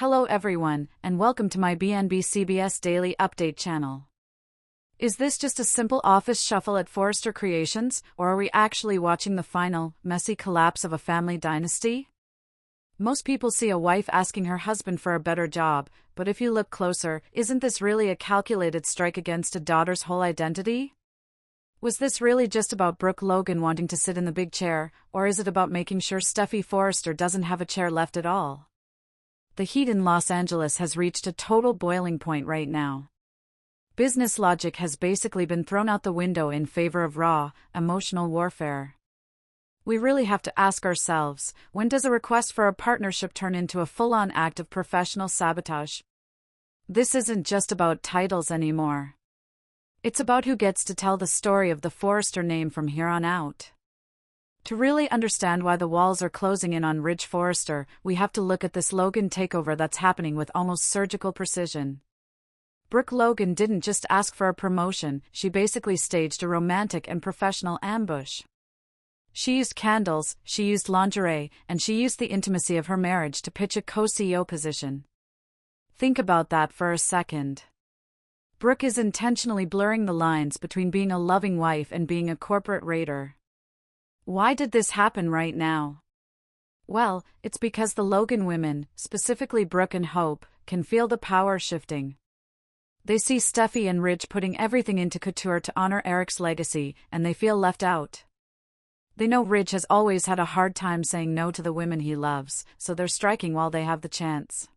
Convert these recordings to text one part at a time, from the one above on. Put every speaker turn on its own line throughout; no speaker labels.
Hello everyone, and welcome to my BNB Daily Update channel. Is this just a simple office shuffle at Forrester Creations, or are we actually watching the final, messy collapse of a family dynasty? Most people see a wife asking her husband for a better job, but if you look closer, isn't this really a calculated strike against a daughter's whole identity? Was this really just about Brooke Logan wanting to sit in the big chair, or is it about making sure Steffy Forrester doesn't have a chair left at all? The heat in Los Angeles has reached a total boiling point right now. Business logic has basically been thrown out the window in favor of raw, emotional warfare. We really have to ask ourselves, when does a request for a partnership turn into a full-on act of professional sabotage? This isn't just about titles anymore. It's about who gets to tell the story of the Forrester name from here on out. To really understand why the walls are closing in on Ridge Forrester, we have to look at this Logan takeover that's happening with almost surgical precision. Brooke Logan didn't just ask for a promotion, she basically staged a romantic and professional ambush. She used candles, she used lingerie, and she used the intimacy of her marriage to pitch a co-CEO position. Think about that for a second. Brooke is intentionally blurring the lines between being a loving wife and being a corporate raider. Why did this happen right now? Well, it's because the Logan women, specifically Brooke and Hope, can feel the power shifting. They see Steffy and Ridge putting everything into couture to honor Eric's legacy, and they feel left out. They know Ridge has always had a hard time saying no to the women he loves, so they're striking while they have the chance.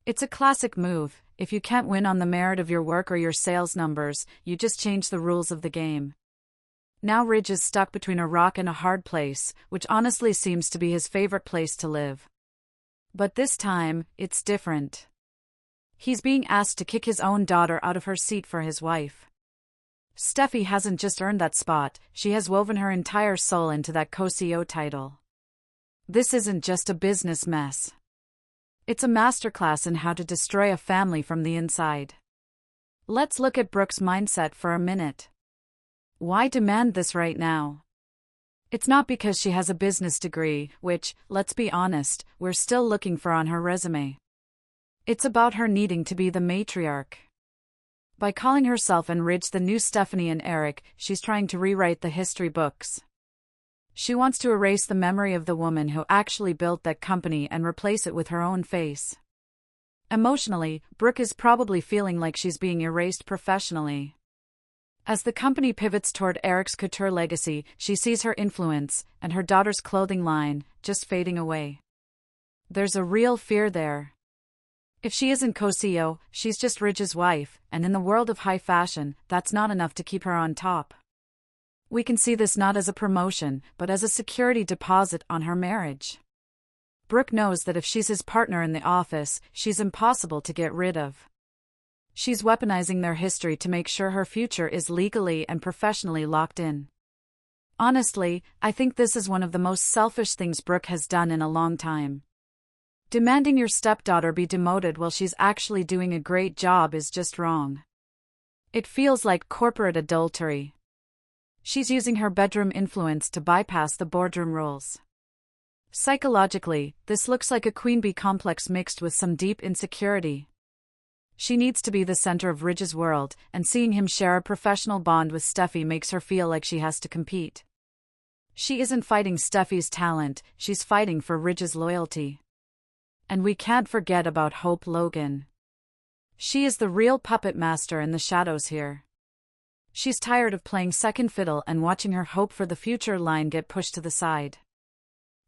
It's a classic move. If you can't win on the merit of your work or your sales numbers, you just change the rules of the game. Now Ridge is stuck between a rock and a hard place, which honestly seems to be his favorite place to live. But this time, it's different. He's being asked to kick his own daughter out of her seat for his wife. Steffy hasn't just earned that spot, she has woven her entire soul into that co-CEO title. This isn't just a business mess. It's a masterclass in how to destroy a family from the inside. Let's look at Brooke's mindset for a minute. Why demand this right now? It's not because she has a business degree, which, let's be honest, we're still looking for on her resume. It's about her needing to be the matriarch. By calling herself and Ridge the new Stephanie and Eric, she's trying to rewrite the history books. She wants to erase the memory of the woman who actually built that company and replace it with her own face. Emotionally, Brooke is probably feeling like she's being erased professionally. As the company pivots toward Eric's couture legacy, she sees her influence, and her daughter's clothing line, just fading away. There's a real fear there. If she isn't co-CEO, she's just Ridge's wife, and in the world of high fashion, that's not enough to keep her on top. We can see this not as a promotion, but as a security deposit on her marriage. Brooke knows that if she's his partner in the office, she's impossible to get rid of. She's weaponizing their history to make sure her future is legally and professionally locked in. Honestly, I think this is one of the most selfish things Brooke has done in a long time. Demanding your stepdaughter be demoted while she's actually doing a great job is just wrong. It feels like corporate adultery. She's using her bedroom influence to bypass the boardroom rules. Psychologically, this looks like a queen bee complex mixed with some deep insecurity. She needs to be the center of Ridge's world, and seeing him share a professional bond with Steffy makes her feel like she has to compete. She isn't fighting Steffy's talent, she's fighting for Ridge's loyalty. And we can't forget about Hope Logan. She is the real puppet master in the shadows here. She's tired of playing second fiddle and watching her hope for the future line get pushed to the side.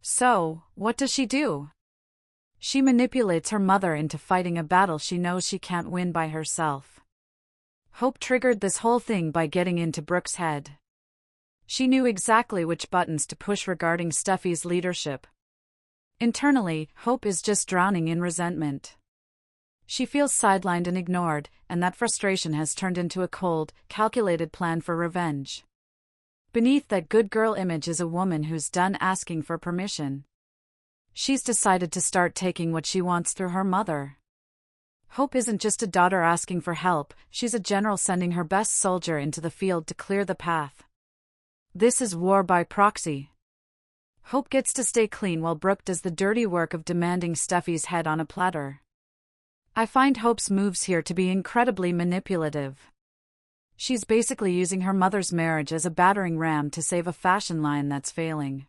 So, what does she do? She manipulates her mother into fighting a battle she knows she can't win by herself. Hope triggered this whole thing by getting into Brooke's head. She knew exactly which buttons to push regarding Steffy's leadership. Internally, Hope is just drowning in resentment. She feels sidelined and ignored, and that frustration has turned into a cold, calculated plan for revenge. Beneath that good girl image is a woman who's done asking for permission. She's decided to start taking what she wants through her mother. Hope isn't just a daughter asking for help, she's a general sending her best soldier into the field to clear the path. This is war by proxy. Hope gets to stay clean while Brooke does the dirty work of demanding Steffy's head on a platter. I find Hope's moves here to be incredibly manipulative. She's basically using her mother's marriage as a battering ram to save a fashion line that's failing.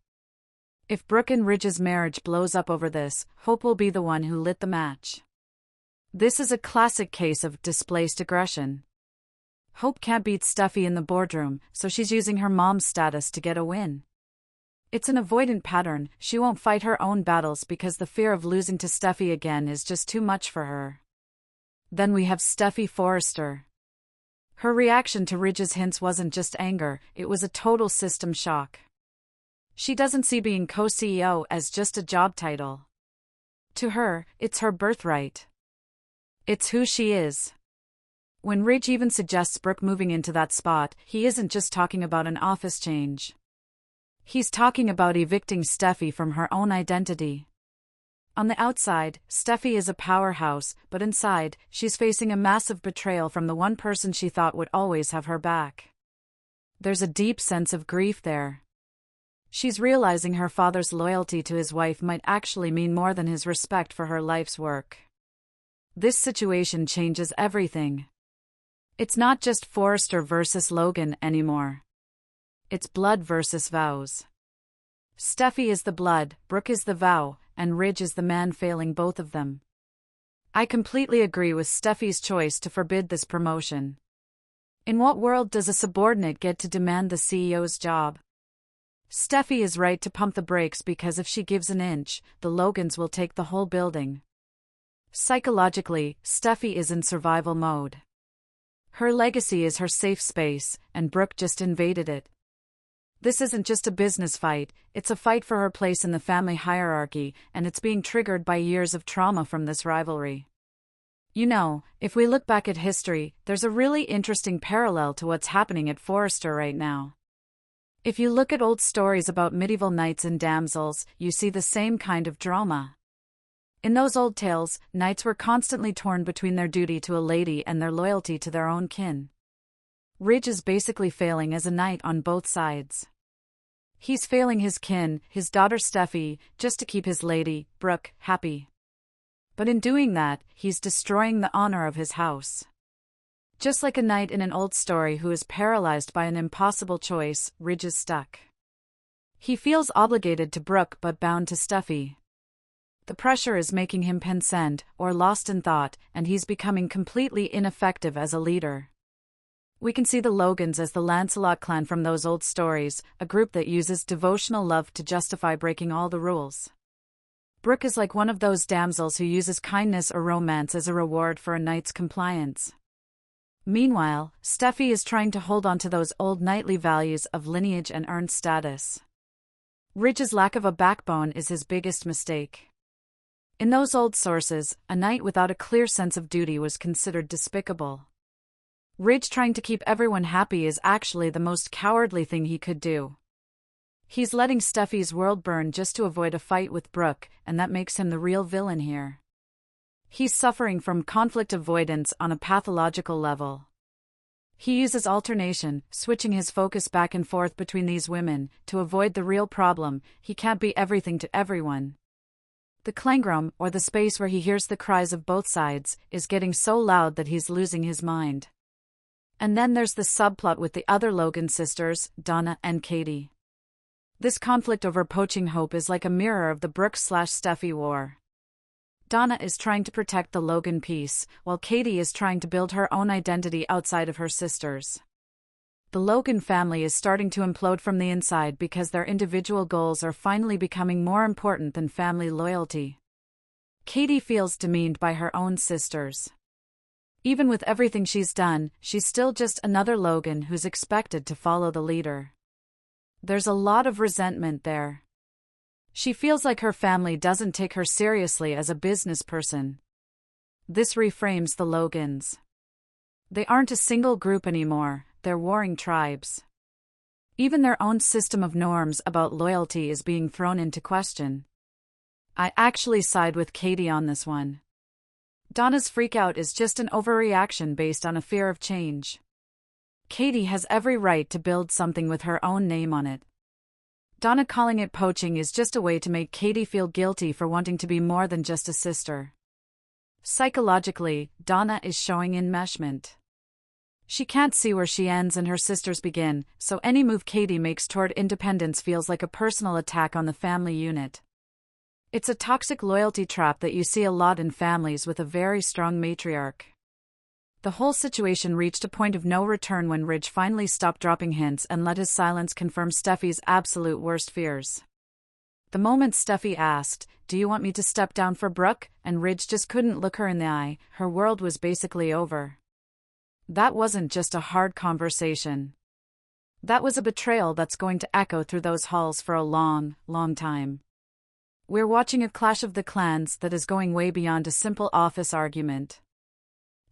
If Brooke and Ridge's marriage blows up over this, Hope will be the one who lit the match. This is a classic case of displaced aggression. Hope can't beat Steffy in the boardroom, so she's using her mom's status to get a win. It's an avoidant pattern. She won't fight her own battles because the fear of losing to Steffy again is just too much for her. Then we have Steffy Forrester. Her reaction to Ridge's hints wasn't just anger, it was a total system shock. She doesn't see being co-CEO as just a job title. To her, it's her birthright. It's who she is. When Ridge even suggests Brooke moving into that spot, he isn't just talking about an office change. He's talking about evicting Steffy from her own identity. On the outside, Steffy is a powerhouse, but inside, she's facing a massive betrayal from the one person she thought would always have her back. There's a deep sense of grief there. She's realizing her father's loyalty to his wife might actually mean more than his respect for her life's work. This situation changes everything. It's not just Forrester versus Logan anymore. It's blood versus vows. Steffy is the blood, Brooke is the vow, and Ridge is the man failing both of them. I completely agree with Steffy's choice to forbid this promotion. In what world does a subordinate get to demand the CEO's job? Steffy is right to pump the brakes because if she gives an inch, the Logans will take the whole building. Psychologically, Steffy is in survival mode. Her legacy is her safe space, and Brooke just invaded it. This isn't just a business fight, it's a fight for her place in the family hierarchy, and it's being triggered by years of trauma from this rivalry. You know, if we look back at history, there's a really interesting parallel to what's happening at Forrester right now. If you look at old stories about medieval knights and damsels, you see the same kind of drama. In those old tales, knights were constantly torn between their duty to a lady and their loyalty to their own kin. Ridge is basically failing as a knight on both sides. He's failing his kin, his daughter Steffy, just to keep his lady, Brooke, happy. But in doing that, he's destroying the honor of his house. Just like a knight in an old story who is paralyzed by an impossible choice, Ridge is stuck. He feels obligated to Brooke but bound to Steffy. The pressure is making him pensend, or lost in thought, and he's becoming completely ineffective as a leader. We can see the Logans as the Lancelot clan from those old stories, a group that uses devotional love to justify breaking all the rules. Brooke is like one of those damsels who uses kindness or romance as a reward for a knight's compliance. Meanwhile, Steffy is trying to hold on to those old knightly values of lineage and earned status. Ridge's lack of a backbone is his biggest mistake. In those old sources, a knight without a clear sense of duty was considered despicable. Ridge trying to keep everyone happy is actually the most cowardly thing he could do. He's letting Steffy's world burn just to avoid a fight with Brooke, and that makes him the real villain here. He's suffering from conflict avoidance on a pathological level. He uses alternation, switching his focus back and forth between these women, to avoid the real problem. He can't be everything to everyone. The clangrum, or the space where he hears the cries of both sides, is getting so loud that he's losing his mind. And then there's the subplot with the other Logan sisters, Donna and Katie. This conflict over poaching Hope is like a mirror of the Brooke/Steffy war. Donna is trying to protect the Logan peace, while Katie is trying to build her own identity outside of her sisters. The Logan family is starting to implode from the inside because their individual goals are finally becoming more important than family loyalty. Katie feels demeaned by her own sisters. Even with everything she's done, she's still just another Logan who's expected to follow the leader. There's a lot of resentment there. She feels like her family doesn't take her seriously as a business person. This reframes the Logans. They aren't a single group anymore, they're warring tribes. Even their own system of norms about loyalty is being thrown into question. I actually side with Katie on this one. Donna's freakout is just an overreaction based on a fear of change. Katie has every right to build something with her own name on it. Donna calling it poaching is just a way to make Katie feel guilty for wanting to be more than just a sister. Psychologically, Donna is showing enmeshment. She can't see where she ends and her sisters begin, so any move Katie makes toward independence feels like a personal attack on the family unit. It's a toxic loyalty trap that you see a lot in families with a very strong matriarch. The whole situation reached a point of no return when Ridge finally stopped dropping hints and let his silence confirm Steffy's absolute worst fears. The moment Steffy asked, "Do you want me to step down for Brooke?" and Ridge just couldn't look her in the eye, her world was basically over. That wasn't just a hard conversation. That was a betrayal that's going to echo through those halls for a long, long time. We're watching a clash of the clans that is going way beyond a simple office argument.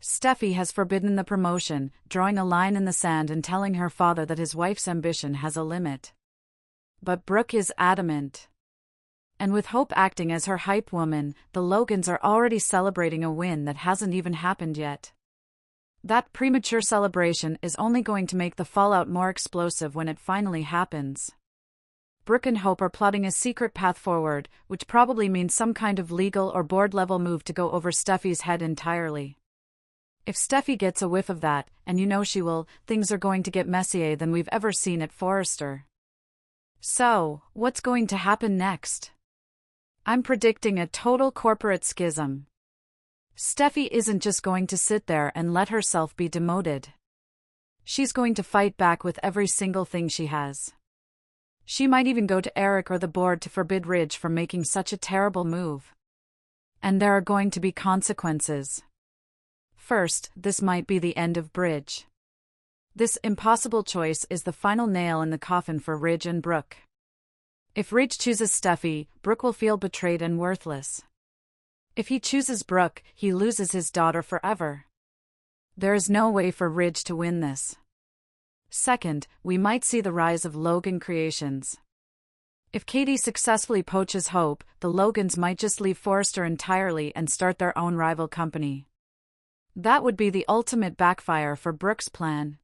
Steffy has forbidden the promotion, drawing a line in the sand and telling her father that his wife's ambition has a limit. But Brooke is adamant. And with Hope acting as her hype woman, the Logans are already celebrating a win that hasn't even happened yet. That premature celebration is only going to make the fallout more explosive when it finally happens. Brooke and Hope are plotting a secret path forward, which probably means some kind of legal or board-level move to go over Steffy's head entirely. If Steffy gets a whiff of that, and you know she will, things are going to get messier than we've ever seen at Forrester. So, what's going to happen next? I'm predicting a total corporate schism. Steffy isn't just going to sit there and let herself be demoted. She's going to fight back with every single thing she has. She might even go to Eric or the board to forbid Ridge from making such a terrible move. And there are going to be consequences. First, this might be the end of Ridge. This impossible choice is the final nail in the coffin for Ridge and Brooke. If Ridge chooses Steffy, Brooke will feel betrayed and worthless. If he chooses Brooke, he loses his daughter forever. There is no way for Ridge to win this. Second, we might see the rise of Logan Creations. If Katie successfully poaches Hope, the Logans might just leave Forrester entirely and start their own rival company. That would be the ultimate backfire for Brooke's plan.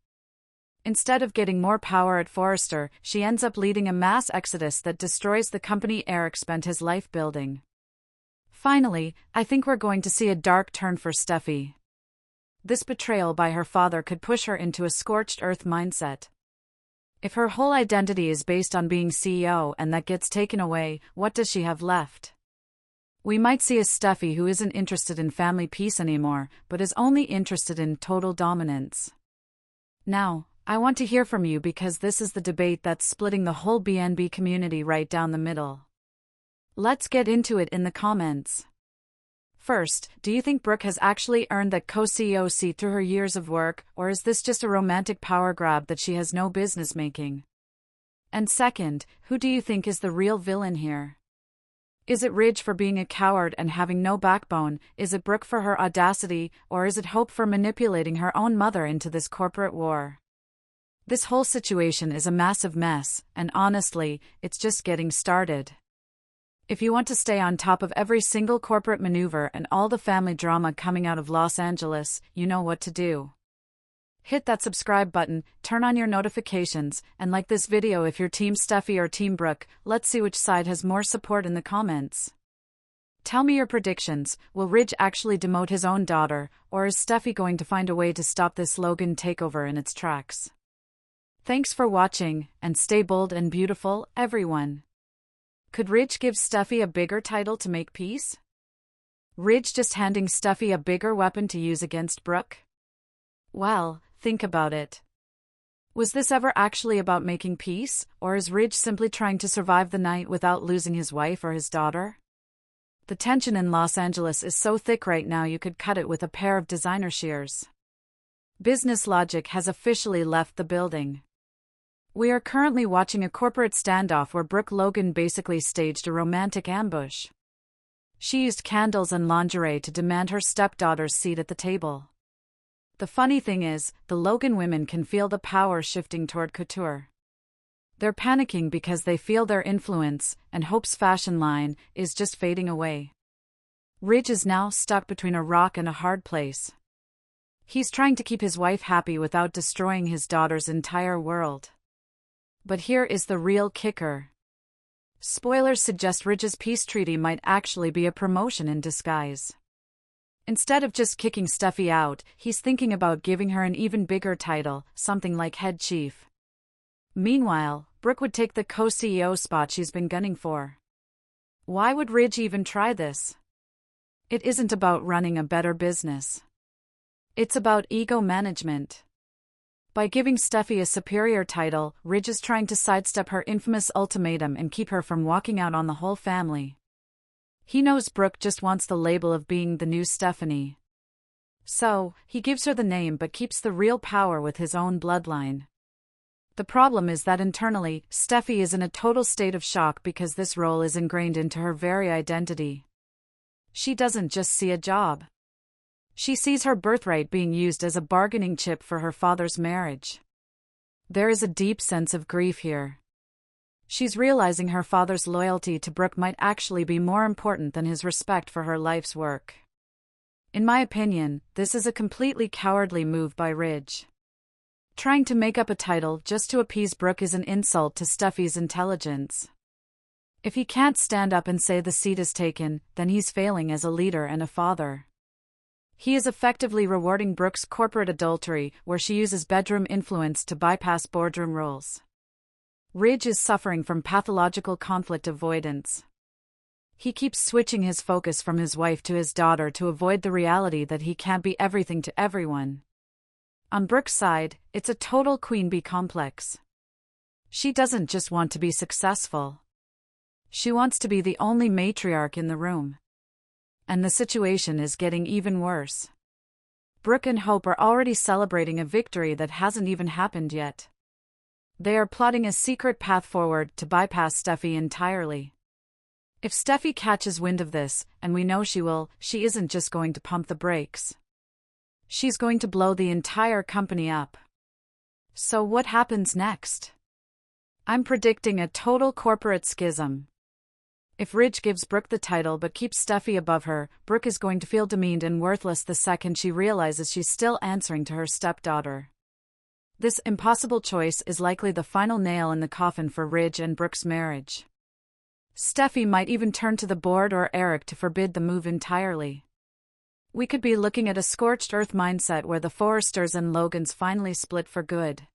Instead of getting more power at Forrester, she ends up leading a mass exodus that destroys the company Eric spent his life building. Finally, I think we're going to see a dark turn for Steffy. This betrayal by her father could push her into a scorched earth mindset. If her whole identity is based on being CEO and that gets taken away, what does she have left? We might see a Steffy who isn't interested in family peace anymore, but is only interested in total dominance. Now, I want to hear from you because this is the debate that's splitting the whole BNB community right down the middle. Let's get into it in the comments. First, do you think Brooke has actually earned that co-CEO seat through her years of work, or is this just a romantic power grab that she has no business making? And second, who do you think is the real villain here? Is it Ridge for being a coward and having no backbone, is it Brooke for her audacity, or is it Hope for manipulating her own mother into this corporate war? This whole situation is a massive mess, and honestly, it's just getting started. If you want to stay on top of every single corporate maneuver and all the family drama coming out of Los Angeles, you know what to do. Hit that subscribe button, turn on your notifications, and like this video if you're Team Steffy or Team Brooke. Let's see which side has more support in the comments. Tell me your predictions. Will Ridge actually demote his own daughter, or is Steffy going to find a way to stop this Logan takeover in its tracks? Thanks for watching, and stay bold and beautiful, everyone. Could Ridge give Steffy a bigger title to make peace? Ridge just handing Steffy a bigger weapon to use against Brooke? Well, think about it. Was this ever actually about making peace, or is Ridge simply trying to survive the night without losing his wife or his daughter? The tension in Los Angeles is so thick right now you could cut it with a pair of designer shears. Business logic has officially left the building. We are currently watching a corporate standoff where Brooke Logan basically staged a romantic ambush. She used candles and lingerie to demand her stepdaughter's seat at the table. The funny thing is, the Logan women can feel the power shifting toward couture. They're panicking because they feel their influence, and Hope's fashion line, is just fading away. Ridge is now stuck between a rock and a hard place. He's trying to keep his wife happy without destroying his daughter's entire world. But here is the real kicker. Spoilers suggest Ridge's peace treaty might actually be a promotion in disguise. Instead of just kicking Steffy out, he's thinking about giving her an even bigger title, something like head chief. Meanwhile, Brooke would take the co-CEO spot she's been gunning for. Why would Ridge even try this? It isn't about running a better business. It's about ego management. By giving Steffy a superior title, Ridge is trying to sidestep her infamous ultimatum and keep her from walking out on the whole family. He knows Brooke just wants the label of being the new Stephanie. So, he gives her the name but keeps the real power with his own bloodline. The problem is that internally, Steffy is in a total state of shock because this role is ingrained into her very identity. She doesn't just see a job. She sees her birthright being used as a bargaining chip for her father's marriage. There is a deep sense of grief here. She's realizing her father's loyalty to Brooke might actually be more important than his respect for her life's work. In my opinion, this is a completely cowardly move by Ridge. Trying to make up a title just to appease Brooke is an insult to Steffy's intelligence. If he can't stand up and say the seat is taken, then he's failing as a leader and a father. He is effectively rewarding Brooke's corporate adultery, where she uses bedroom influence to bypass boardroom rules. Ridge is suffering from pathological conflict avoidance. He keeps switching his focus from his wife to his daughter to avoid the reality that he can't be everything to everyone. On Brooke's side, it's a total queen bee complex. She doesn't just want to be successful. She wants to be the only matriarch in the room. And the situation is getting even worse. Brooke and Hope are already celebrating a victory that hasn't even happened yet. They are plotting a secret path forward to bypass Steffy entirely. If Steffy catches wind of this, and we know she will, she isn't just going to pump the brakes. She's going to blow the entire company up. So what happens next? I'm predicting a total corporate schism. If Ridge gives Brooke the title but keeps Steffy above her, Brooke is going to feel demeaned and worthless the second she realizes she's still answering to her stepdaughter. This impossible choice is likely the final nail in the coffin for Ridge and Brooke's marriage. Steffy might even turn to the board or Eric to forbid the move entirely. We could be looking at a scorched earth mindset where the Forresters and Logans finally split for good.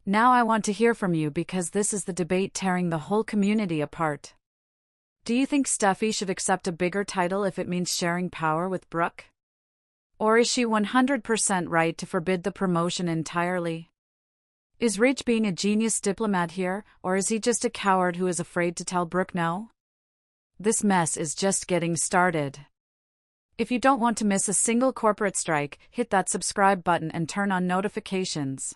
Now I want to hear from you because this is the debate tearing the whole community apart. Do you think Steffy should accept a bigger title if it means sharing power with Brooke? Or is she 100% right to forbid the promotion entirely? Is Ridge being a genius diplomat here, or is he just a coward who is afraid to tell Brooke no? This mess is just getting started. If you don't want to miss a single corporate strike, hit that subscribe button and turn on notifications.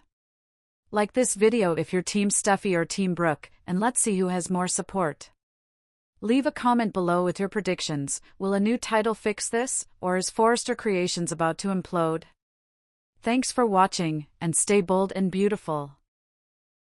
Like this video if you're Team Steffy or Team Brooke, and let's see who has more support. Leave a comment below with your predictions. Will a new title fix this, or is Forrester Creations about to implode? Thanks for watching, and stay bold and beautiful.